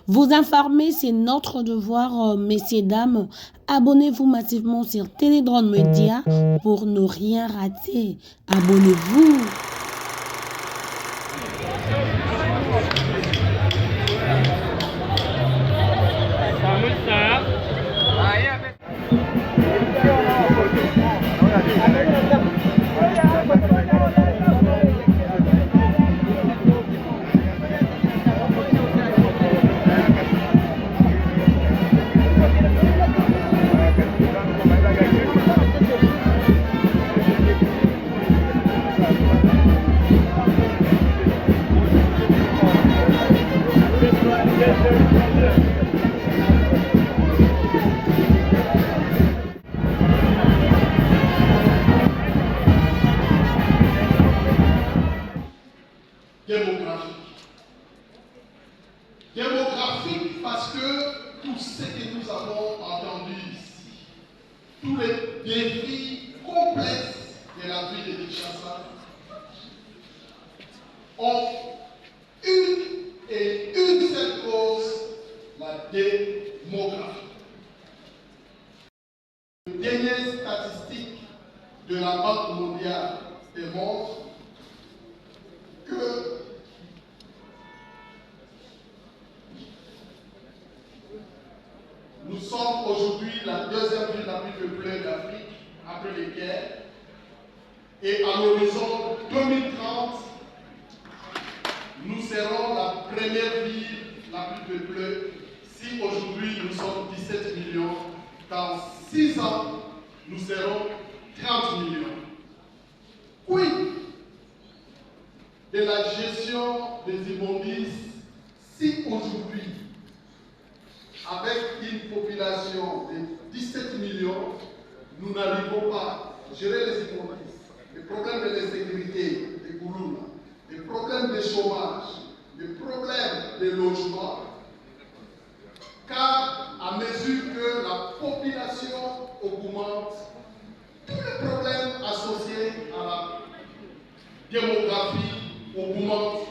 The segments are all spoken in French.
Vous informer, c'est notre devoir, messieurs, dames. Abonnez-vous massivement sur Télédrone Média pour ne rien rater. Abonnez-vous. Démographique parce que tout ce que nous avons entendu ici, tous les défis complexes de la vie de Kinshasa ont une seule cause, la démographie. Les dernières statistiques de la Banque mondiale démontrent que nous sommes aujourd'hui la deuxième ville la plus peuplée d'Afrique après les guerres. Et à l'horizon 2030, nous serons la première ville la plus peuplée. Si aujourd'hui nous sommes 17 millions, dans 6 ans, nous serons 30 millions. Oui, de la gestion des immondices, si aujourd'hui, avec une population de 17 millions, nous n'arrivons pas à gérer les immondices, les problèmes de l'insécurité, des Goulouna, les problèmes de chômage, les problèmes de logement, car à mesure que la population augmente, tous les problèmes associés à la démographie augmentent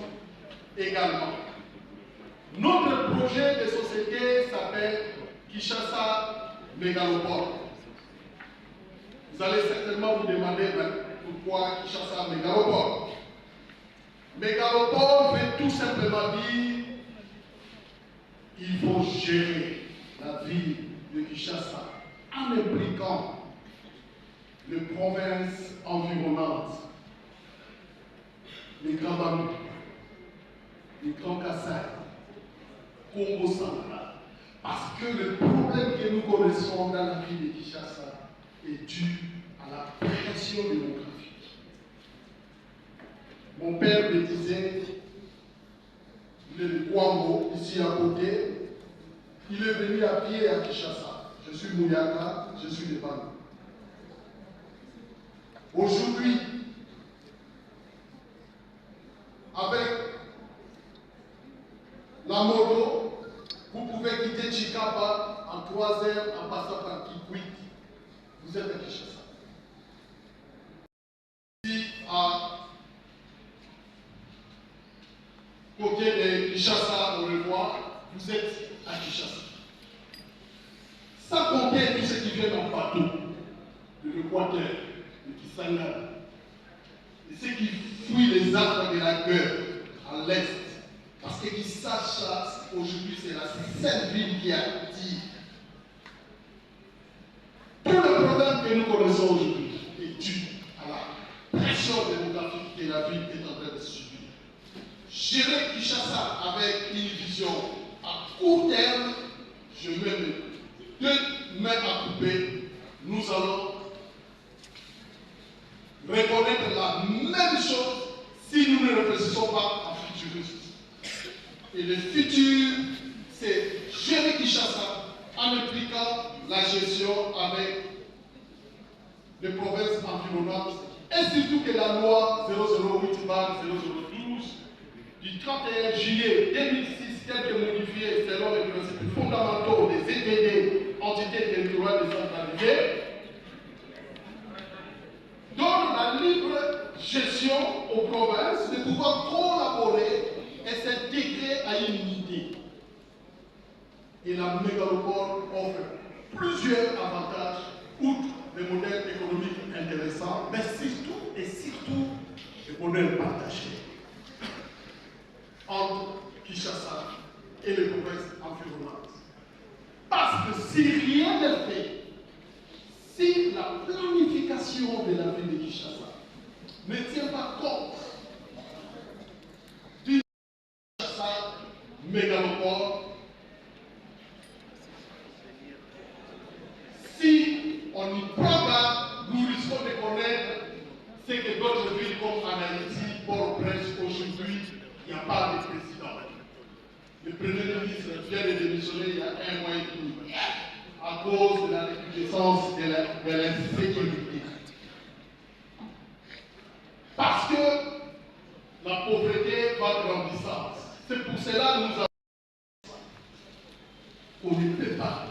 également. Notre projet de société s'appelle Kinshasa Mégalopole. Vous allez certainement vous demander pourquoi Kinshasa Mégalopole. Mégalopole veut tout simplement dire qu'il faut gérer la ville de Kinshasa en impliquant les provinces environnantes, les Grands Banous, les Grands Kassai, Congo central. Parce que le problème que nous connaissons dans la ville de Kinshasa est dû à la pression démographique. Mon père me disait, il est de Kouambo, ici à côté, il est venu à pied à Kinshasa. Je suis Mouyaka, je suis de Bandou. Aujourd'hui, avec la moto, vous pouvez quitter Chikapa en 3 heures en passant par Kikwit. Vous êtes à Kinshasa. Ici, à côté de Kinshasa, on le voit, vous êtes à Kinshasa. Sans compter tous ceux qui viennent en bateau, de l'Équateur, de Kisangani, et ceux qui fuient les arbres de la guerre à l'est. Parce que Kinshasa, aujourd'hui, c'est la seule ville qui attire. Tout le problème que nous connaissons aujourd'hui est dû à la pression démographique que la ville est en train de subir. Gérer Kinshasa avec une vision à court terme, je mets mes 2 mains à couper, nous allons reconnaître la même chose si nous ne réfléchissons pas en futurisme. Et le futur, c'est gérer Kinshasa en impliquant la gestion avec les provinces environnantes et surtout que la loi 008/0012 du 31 juillet 2006, telle que modifiée selon les principes fondamentaux des ETD, entités territoriales décentralisées, donne la libre gestion aux provinces de pouvoir collaborer et s'intégrer à une unité. Et la mégalopole offre plusieurs avantages, outre des modèles économiques intéressants, mais surtout des modèles partagés entre Kinshasa et les provinces environnantes. Parce que si rien n'est fait, si la planification de la ville de Kinshasa ne tient pas compte d'une Kinshasa mégalopole, si on n'y prend pas, nous risquons de connaître ce que d'autres villes comme en Haïti, Port-au-Prince, aujourd'hui, il n'y a pas de président. Le Premier ministre vient de démissionner il y a 1 mois et demi à cause de la recrudescence de l'insécurité. Parce que la pauvreté va grandissant. C'est pour cela que nous avons. On ne peut pas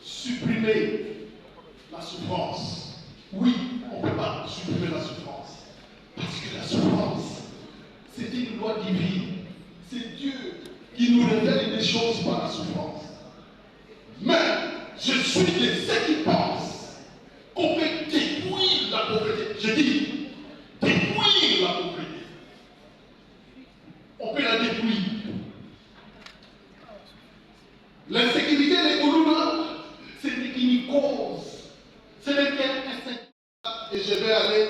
supprimer la souffrance. Oui, on ne peut pas supprimer la souffrance. Parce que la souffrance, c'est une loi divine. C'est Dieu qui nous révèle des choses par la souffrance. Mais je suis de ceux qui pensent qu'on peut détruire la pauvreté. Je dis, détruire la pauvreté. On peut la détruire. L'insécurité des Koulouna, c'est une cause. Ce n'est qu'un insecte. Et je vais aller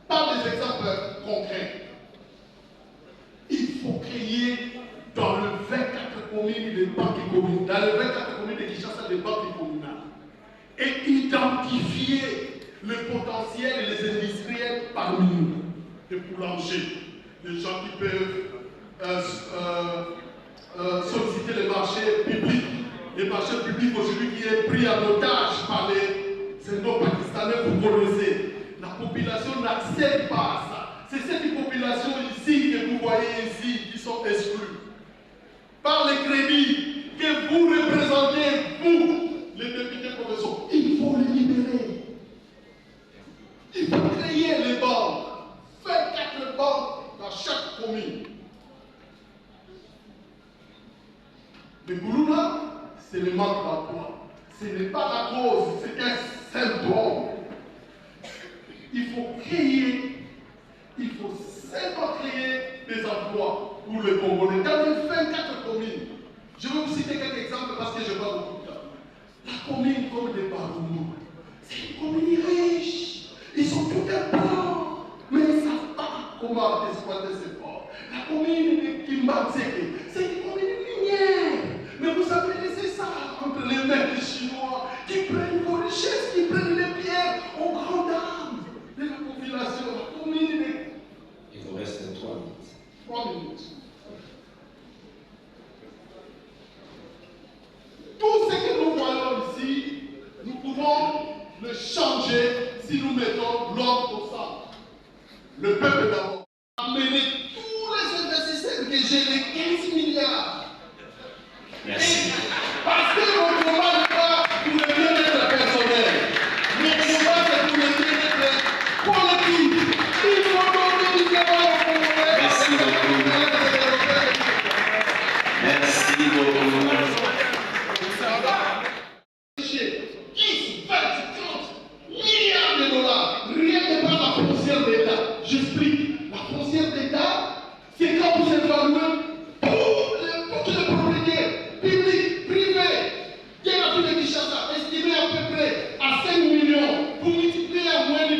par des exemples concrets. Il faut créer dans le 24 communes des banques communales, dans les 24 communes de Kinshasa des banques communales, et identifier le potentiel et les industriels parmi nous, les boulangers, les gens qui peuvent solliciter les marchés publics. Les marchés publics aujourd'hui qui est pris en otage par les Indo-Pakistanais, vous connaissez. La population n'accède pas à ça. C'est cette population ici que vous voyez ici qui sont exclus. Par les crédits que vous représentez, vous, les députés provinciaux, il faut les libérer. Il faut créer les banques. 24 banques dans chaque commune. Le Koulouna, c'est le manque d'emploi. Ce n'est pas la cause, c'est un symptôme. Il faut seulement créer des emplois pour les Congolais. Dans les 24 communes, je vais vous citer quelques exemples parce que je vois beaucoup de temps. La commune comme des Baroumou, c'est une commune riche. Ils sont tout un plan, mais ils ne savent pas comment exploiter ces ports. La commune de Kimbanseke, c'est une commune minière. Mais vous avez laissé ça entre les mains des Chinois qui prennent vos richesses, qui prennent les pierres aux grandes dames de la population. La commune de... Il vous reste 3 minutes. 3 minutes. Tout ce que nous voyons ici, nous pouvons le changer si nous mettons l'homme au centre. Le peuple d'abord. Amener tous les investisseurs que j'ai les 15 milliards. Merci. Parce que le combat n'est pas pour le bien-être personnel. Le combat c'est pour le bien-être collectif. Il faut donner du travail au Congolais. Merci beaucoup. Merci beaucoup. 10, 20, 30 milliards de dollars. Rien que par la frontière d'État. J'explique. La frontière d'État, c'est quand vous évaluez toutes les propriétés publiques, privées, de la ville de Kinshasa, estimées à peu près à 5 millions, vous multipliez à moins de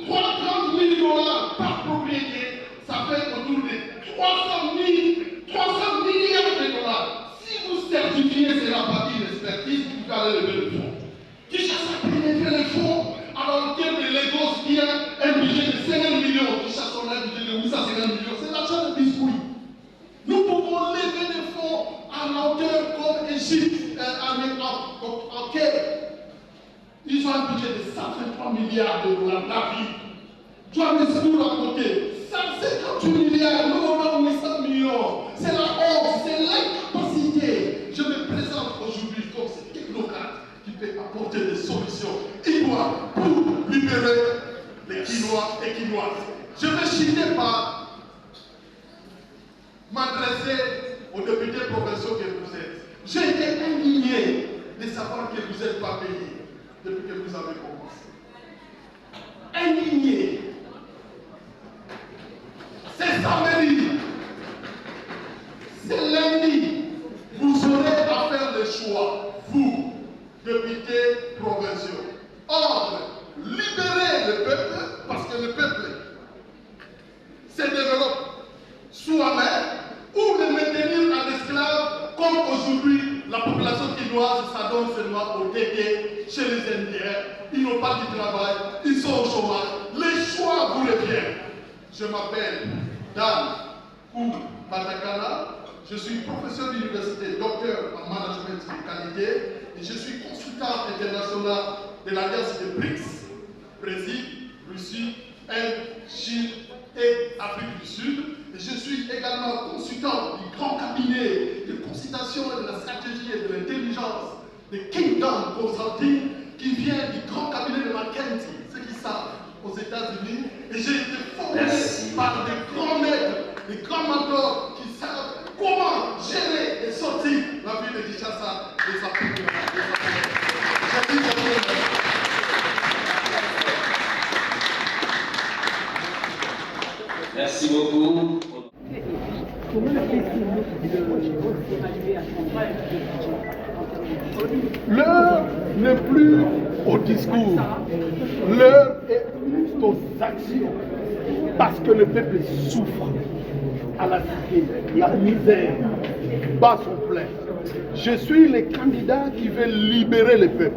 30 000 dollars par propriété, ça fait autour de 300 milliards de dollars. Si vous certifiez cela par une expertise, vous pouvez aller lever le fonds. Kinshasa pénètre les fonds, alors que de Lagos qui a un budget de 50 millions, Kinshasa a un budget de 850 millions, c'est l'argent de biscuit. Nous pouvons lever des fonds à l'auteur comme Égypte, en Caire. Ils ont un budget de 123 milliards de dollars d'avis. Johannesburg à côté, 158 milliards, nous on a 800 millions. C'est la honte, c'est l'incapacité. Je me présente aujourd'hui comme ce technocrate qui peut apporter des solutions idoines pour libérer les Quinois et Quinoises. Je vais citer par m'adresser aux députés provinciaux que vous êtes. J'ai été indigné de savoir que vous n'êtes pas payé depuis que vous avez commencé. Indigné. C'est samedi. C'est lundi. Vous aurez à faire le choix, vous, députés provinciaux, entre libérer le peuple, parce que le peuple se développe soi-même, ou le maintenir en esclave, comme aujourd'hui la population quinoise s'adonne seulement au TT chez les Indiens. Ils n'ont pas de travail, ils sont au chômage. Les choix vous reviennent. Je m'appelle Dan Kou Batakana. Je suis professeur d'université, docteur en management de qualité, et je suis consultant international de l'Alliance des BRICS, Brésil, Russie, Inde, Chine et Afrique du Sud. Et je suis également consultant du grand cabinet de consultation et de la stratégie et de l'intelligence de Kingdom Consulting, qui vient du grand cabinet de McKinsey, ceux qui savent, aux États-Unis. Et j'ai été formé par des grands maîtres, des grands mentors qui savent comment gérer et sortir la ville de Kinshasa de sa population. Merci beaucoup. L'heure n'est plus au discours, l'heure est aux actions, parce que le peuple souffre à la cité, la misère bat son plein. Je suis le candidat qui veut libérer le peuple.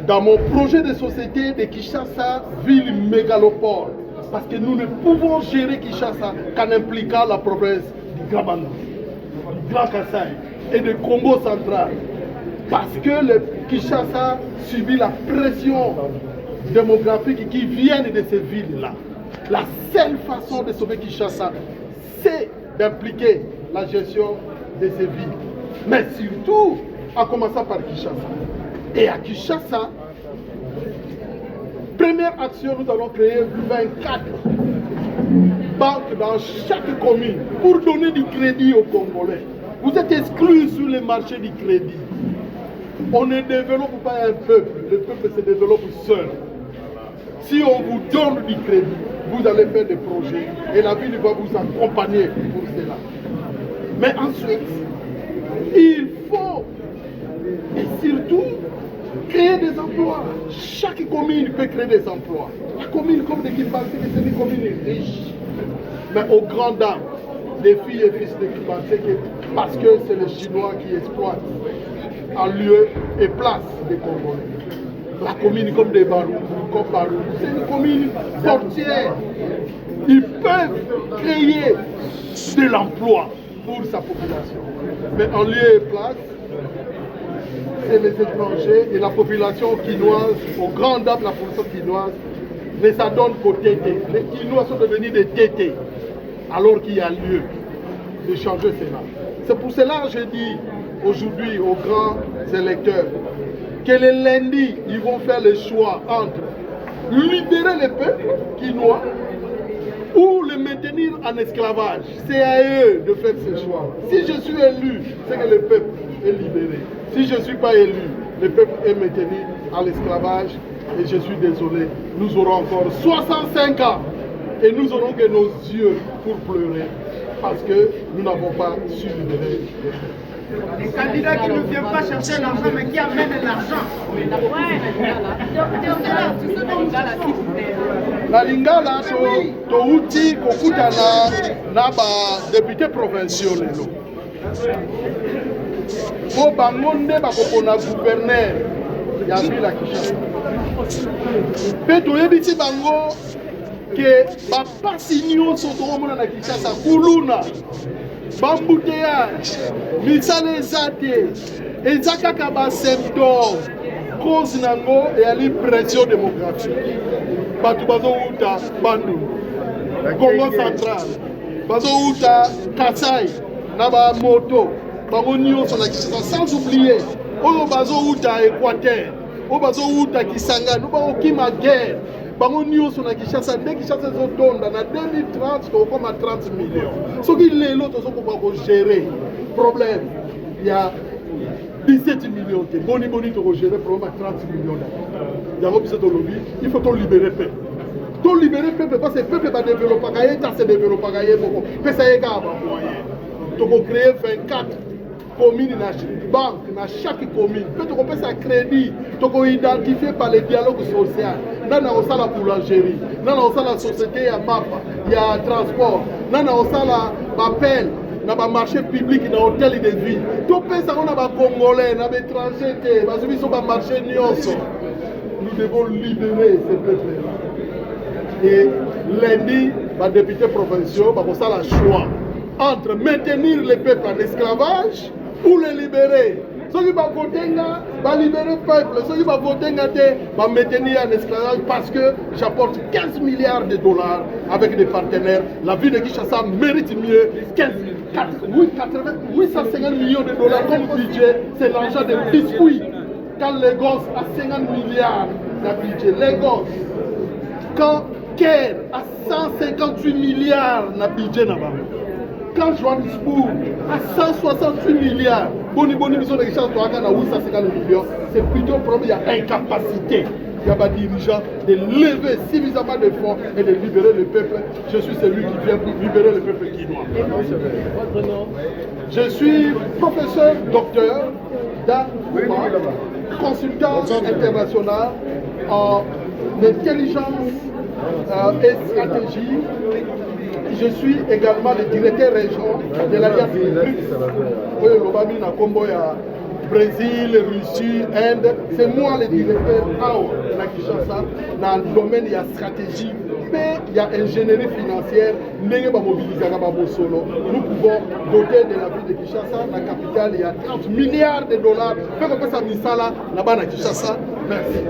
Dans mon projet de société de Kinshasa, ville mégalopole, parce que nous ne pouvons gérer Kinshasa qu'en impliquant la province du Grand Bandou, du Grand Kassai et du Congo central. Parce que le Kinshasa subit la pression démographique qui vient de ces villes-là. La seule façon de sauver Kinshasa, c'est d'impliquer la gestion de ces villes. Mais surtout, en commençant par Kinshasa. Et à Kinshasa, première action, nous allons créer 24 banques dans chaque commune pour donner du crédit aux Congolais. Vous êtes exclus sur le marché du crédit. On ne développe pas un peuple, le peuple se développe seul. Si on vous donne du crédit, vous allez faire des projets et la ville va vous accompagner pour cela. Mais ensuite, il faut et surtout créer des emplois. Chaque commune peut créer des emplois. La commune comme de Kimpasé, c'est une commune riche. Mais aux grandes dames, les filles et fils de Kimpasé, parce que c'est les Chinois qui exploitent en lieu et place des Congolais. La commune comme des Barou, comme Barou, c'est une commune portière. Ils peuvent créer de l'emploi pour sa population. Mais en lieu et place, c'est les étrangers et la population quinoise, aux grandes dames de la population quinoise, ne s'adonne qu'au tété. Les Quinois sont devenus des tétés, alors qu'il y a lieu de changer cela. C'est pour cela que je dis aujourd'hui aux grands électeurs que le lundi, ils vont faire le choix entre libérer le peuple quinois ou le maintenir en esclavage. C'est à eux de faire ce choix. Si je suis élu, c'est que le peuple est libéré. Si je ne suis pas élu, le peuple est maintenu en esclavage. Et je suis désolé, nous aurons encore 65 ans et nous aurons que nos yeux pour pleurer parce que nous n'avons pas su libérer le peuple. Les candidats qui ne viennent pas chercher l'argent mais qui amènent l'argent. La Lingala, touti kokutana na ba député provinciaux lelo. Po bango nde bakopona gouverneur ya ville ya Kinshasa. Pe toyebisi bango ke bapasi nyonso tokomona na Kinshasa kuluna bambouteillage misala eza te eza kaka basymptôme cause nango eyali pression démographique. Bato bazowuta Bandundu, Congo central, bazowuta Kasai na bamoto bango nyonso na Kinshasa, sans oublier oyo bazowuta Équateur, oyo bazowuta Kisangani, oyo bakokima guerre bango nyonso na Kinshasa. Nde Kinshasa ezotonda na 2030 tokokoma 30 millions. Soki lelo tozokoka kogere problème ya 17 millions. Boni Boni te regérer pour 30 millions d'euros. Il faut libérer le peuple. Tout libérer le peuple parce que le peuple va développer, ça se développe, ça y est, tu peux créer 24 communes dans chaque banque, dans chaque commune. Tu peux faire un crédit, tu peux identifier par le dialogue social. Dans la boulangerie, dans la société, il y a transport, dans l'appel, dans le marché public, dans l'hôtel et des villes. Tout le ça, on a des Congolais, dans les étrangers, dans le marché Nyonso. Nous devons libérer ces peuples-là. Et lundi, les députés provinciaux vont faire le choix entre maintenir les peuples en esclavage ou les libérer. Ceux qui vont voter, vont libérer le peuple. Ceux qui vont voter, vont maintenir en esclavage parce que j'apporte 15 milliards de dollars avec des partenaires. La ville de Kinshasa mérite mieux 850 millions de dollars comme budget. C'est l'argent des biscuits. Quand Lagos a 50 milliards de budget, Lagos, quand Caire a 158 milliards de budget, quand Johannesburg a 168 milliards, c'est plutôt un problème, il y a incapacité. Il y a des dirigeants de lever suffisamment de fonds et de libérer le peuple. Je suis celui qui vient pour libérer le peuple guinois. Je suis professeur, docteur, consultant international en intelligence et stratégie. Je suis également le directeur régional de l'Alliance BRICS. Oui, le Brésil, Russie, Inde. C'est moi le directeur de la Kinshasa dans le domaine de la stratégie. Mais il y a ingénierie financière, nous pouvons doter de la ville de Kinshasa, la capitale, il y a 30 milliards de dollars. Fait qu'on peut ça là-bas à Kinshasa. Merci.